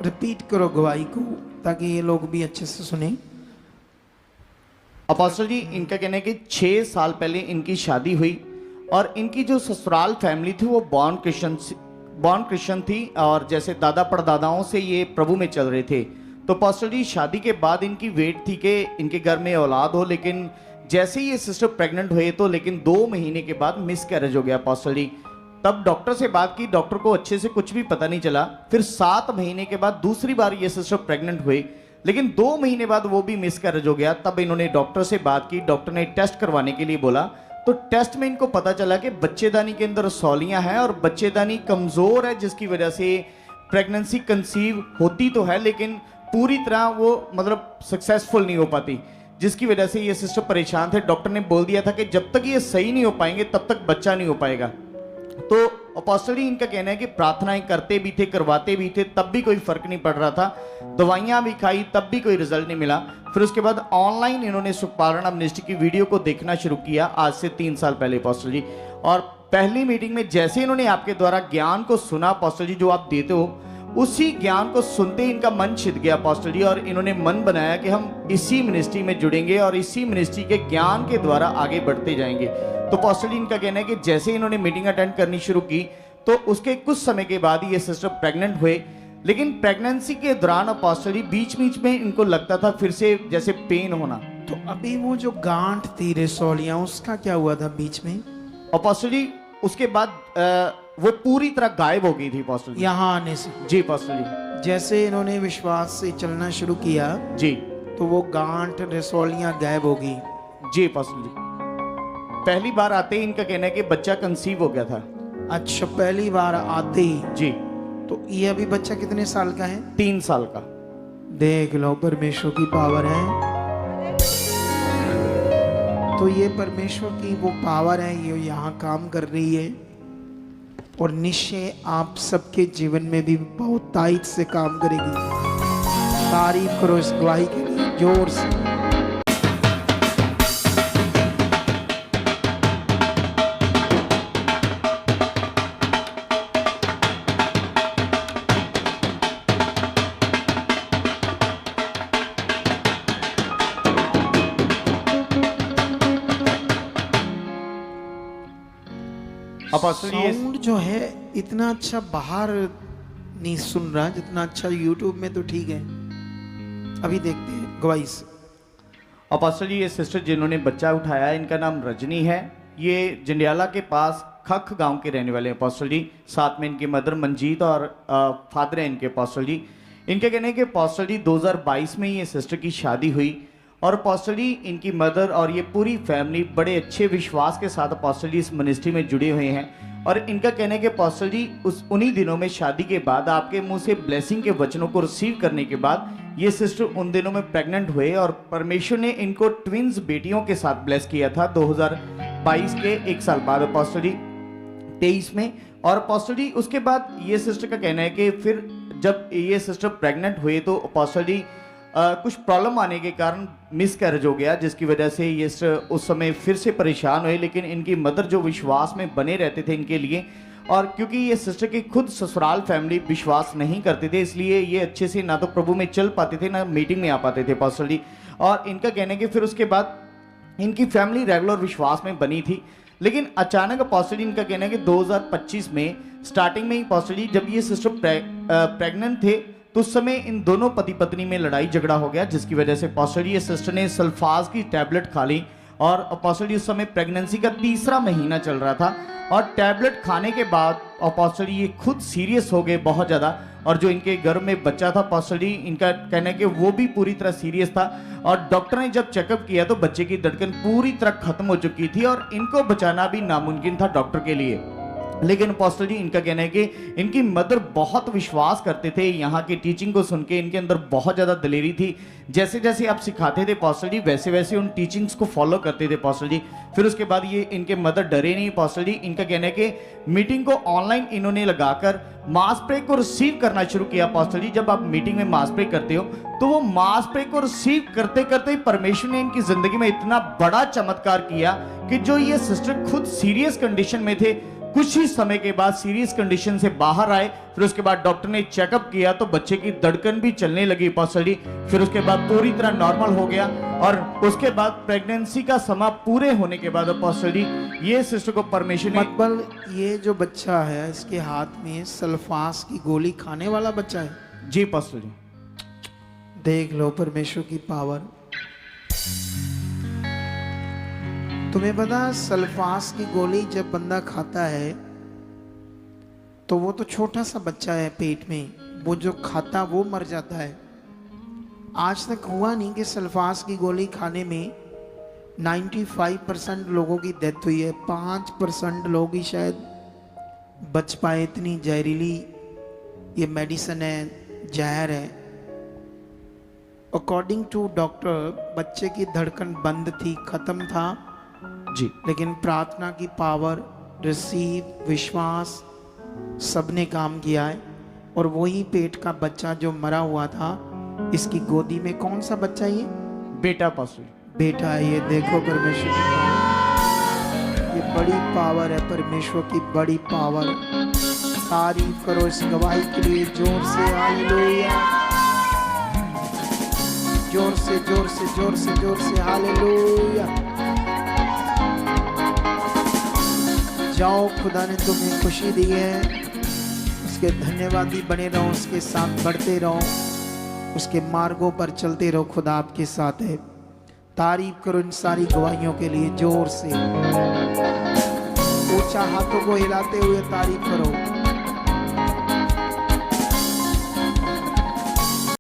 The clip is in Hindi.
रिपीट करो गवाही को ताकि ये लोग भी अच्छे से सुने। अपोस्टल जी, इनका कहना है कि 6 साल पहले इनकी शादी हुई और इनकी जो ससुराल फैमिली थी वो बॉर्न क्रिश्चियन थी और जैसे दादा परदादाओं से ये प्रभु में चल रहे थे। तो अपोस्टल जी, शादी के बाद इनकी वेट थी कि इनके घर में औलाद हो, लेकिन जैसे ही ये सिस्टर प्रेग्नेंट हुए तो लेकिन 2 महीने के बाद मिस कैरेज हो गया अपोस्टल जी। तब डॉक्टर से बात की, डॉक्टर को अच्छे से कुछ भी पता नहीं चला। फिर 7 महीने के बाद दूसरी बार ये सिस्टर प्रेग्नेंट हुई, लेकिन 2 महीने बाद वो भी मिसकैरेज हो गया। तब इन्होंने डॉक्टर से बात की, डॉक्टर ने टेस्ट करवाने के लिए बोला। तो टेस्ट में इनको पता चला कि बच्चेदानी के अंदर रसौलियां हैं और बच्चेदानी कमजोर है, जिसकी वजह से प्रेगनेंसी कंसीव होती तो है लेकिन पूरी तरह वो मतलब सक्सेसफुल नहीं हो पाती, जिसकी वजह से ये सिस्टर परेशान थे। डॉक्टर ने बोल दिया था कि जब तक ये सही नहीं हो पाएंगे तब तक बच्चा नहीं हो पाएगा। तो अपोस्टल जी, इनका कहना है कि प्रार्थनाएं करते भी थे, करवाते भी थे, तब भी कोई फर्क नहीं पड़ रहा था। दवाइयां भी खाई तब भी कोई रिजल्ट नहीं मिला। फिर उसके बाद ऑनलाइन इन्होंने सुखपारणा मिनिस्ट्री की वीडियो को देखना शुरू किया आज से 3 साल पहले अपोस्टल जी। और पहली मीटिंग में जैसे इन्होंने आपके द्वारा ज्ञान को सुना अपोस्टल जी, जो आप देते हो, उसी ज्ञान को सुनते ही इनका मन छिद गया अपोस्टल जी, और इन्होंने मन बनाया कि हम इसी मिनिस्ट्री में जुड़ेंगे और इसी मिनिस्ट्री के ज्ञान के द्वारा आगे बढ़ते जाएंगे। तो अपोस्टल जी, इनका कहना है कि जैसे इन्होंने मीटिंग अटेंड करनी शुरू की तो उसके कुछ समय के बाद ये सिस्टर प्रेग्नेंट हुए, लेकिन प्रेगनेंसी के दौरान अपोस्टल जी बीच बीच में इनको लगता था फिर से जैसे पेन होना। तो अभी वो जो गांठ थी रसौलियां, उसका क्या हुआ था बीच में? अपोस्टल जी, उसके बाद वो पूरी तरह गायब हो गई थी अपोस्टल जी। यहाँ आने से? जी अपोस्टल जी। जैसे इन्होंने विश्वास से चलना शुरू किया जी, तो वो गांठ रसौलियां गायब हो गई। जी अपोस्टल जी। पहली बार आते ही इनका कहना है कि बच्चा कंसीव हो गया था। अच्छा, पहली बार आते ही? जी। तो ये अभी बच्चा कितने साल का है? 3 साल का। देख लो, परमेश्वर की पावर है। तो ये परमेश्वर की वो पावर है, ये यहाँ काम कर रही है और निश्चय आप सबके जीवन में भी बहुत ताकत से काम करेगी। तारीफ करो इस गवाही के लिए जोर से। साउंड जो है इतना अच्छा बाहर नहीं सुन रहा जितना अच्छा यूट्यूब में, तो ठीक है। अभी देखते हैं गवाही से। अपोस्टल जी, ये सिस्टर जिन्होंने बच्चा उठाया इनका नाम रजनी है। ये जंडियाला के पास खख गांव के रहने वाले अपोस्टल जी। साथ में इनके मदर मंजीत और फादर है इनके अपोस्टल जी। इनके कहने के अपोस्टल जी 2022 में ये सिस्टर की शादी हुई और अपोस्टल जी इनकी मदर और ये पूरी फैमिली बड़े अच्छे विश्वास के साथ अपोस्टल जी इस मिनिस्ट्री में जुड़े हुए हैं। और इनका कहने के अपोस्टल जी उन्हीं दिनों में शादी के बाद आपके मुंह से ब्लेसिंग के वचनों को रिसीव करने के बाद ये सिस्टर उन दिनों में प्रेग्नेंट हुए और परमेश्वर ने इनको ट्विंस बेटियों के साथ ब्लेस किया था 2022 के 1 साल बाद अपोस्टल जी 23 में। और अपोस्टल जी उसके बाद ये सिस्टर का कहना है कि फिर जब ये सिस्टर प्रेग्नेंट हुए तो अपोस्टल जी कुछ प्रॉब्लम आने के कारण मिसकैरेज हो गया, जिसकी वजह से ये उस समय फिर से परेशान हुए। लेकिन इनकी मदर जो विश्वास में बने रहते थे इनके लिए, और क्योंकि ये सिस्टर की खुद ससुराल फैमिली विश्वास नहीं करते थे, इसलिए ये अच्छे से ना तो प्रभु में चल पाते थे ना मीटिंग में आ पाते थे अपोस्टल जी। और इनका कहने के फिर उसके बाद इनकी फैमिली रेगुलर विश्वास में बनी थी। लेकिन अचानक अपोस्टल जी इनका कहना है कि 2025 में स्टार्टिंग में ही अपोस्टल जी जब ये सिस्टर प्रेग्नेंट थे तो उस समय इन दोनों पति पत्नी में लड़ाई झगड़ा हो गया, जिसकी वजह से अपोस्टल जी ये सिस्टर ने सल्फाज की टैबलेट खा ली। और अपोस्टल जी उस समय प्रेगनेंसी का 3रा महीना चल रहा था और टैबलेट खाने के बाद अपोस्टल जी ये खुद सीरियस हो गए बहुत ज़्यादा। और जो इनके घर में बच्चा था अपोस्टल जी इनका कहना है कि वो भी पूरी तरह सीरियस था। और डॉक्टर ने जब चेकअप किया तो बच्चे की धड़कन पूरी तरह खत्म हो चुकी थी और इनको बचाना भी नामुमकिन था डॉक्टर के लिए। लेकिन अपोस्टल जी इनका कहना है कि इनकी मदर बहुत विश्वास करते थे, यहाँ की टीचिंग को सुन के इनके अंदर बहुत ज़्यादा दलेरी थी। जैसे जैसे आप सिखाते थे अपोस्टल जी वैसे वैसे उन टीचिंग्स को फॉलो करते थे अपोस्टल जी। फिर उसके बाद ये इनके मदर डरे नहीं अपोस्टल जी। इनका कहना है कि मीटिंग को ऑनलाइन इन्होंने लगाकर मास प्रे को रिसीव करना शुरू किया अपोस्टल जी। जब आप मीटिंग में मास प्रे करते हो तो वो मास प्रे को रिसीव करते करते परमेश्वर ने इनकी जिंदगी में इतना बड़ा चमत्कार किया कि जो ये सिस्टर खुद सीरियस कंडीशन में थे कुछ ही समय के बाद सीरियस कंडीशन से बाहर आए। फिर उसके बाद डॉक्टर ने चेकअप किया तो बच्चे की धड़कन भी चलने लगी अपोस्टल जी। फिर उसके बाद पूरी तरह नॉर्मल हो गया और उसके बाद प्रेगनेंसी का समय पूरे होने के बाद अपोस्टल जी ये सिस्टर को परमेश्वर ने मतलब ये जो बच्चा है इसके हाथ में सल्फास की गोली खाने वाला बच्चा है। जी अपोस्टल जी। देख लो परमेश्वर की पावर। तुम्हें पता सल्फास की गोली जब बंदा खाता है तो वो तो छोटा सा बच्चा है पेट में, वो जो खाता वो मर जाता है। आज तक हुआ नहीं कि सल्फास की गोली खाने में 95% लोगों की डेथ हुई है, 5% लोग ही शायद बच पाए। इतनी जहरीली ये मेडिसिन है, जहर है। अकॉर्डिंग टू डॉक्टर बच्चे की धड़कन बंद थी, खत्म था जी। लेकिन प्रार्थना की पावर, रिसीव, विश्वास सबने काम किया है। और वही पेट का बच्चा जो मरा हुआ था, इसकी गोदी में कौन सा बच्चा ये? बेटा अपोस्टल जी। बेटा है ये। देखो परमेश्वर की पावर, ये बड़ी पावर है, परमेश्वर की बड़ी पावर। तारीफ करो इस गवाही के लिए जोर से, हालेलुया। जोर से जोर से जोर से जोर से हालेलुया। जाओ, खुदा ने तुम्हें खुशी दी है, उसके धन्यवादी बने रहो, उसके साथ बढ़ते रहो, उसके मार्गों पर चलते रहो। खुदा आपके साथ है। तारीफ करो इन सारी गवाहियों के लिए जोर से, ऊंचा हाथों को हिलाते हुए तारीफ करो।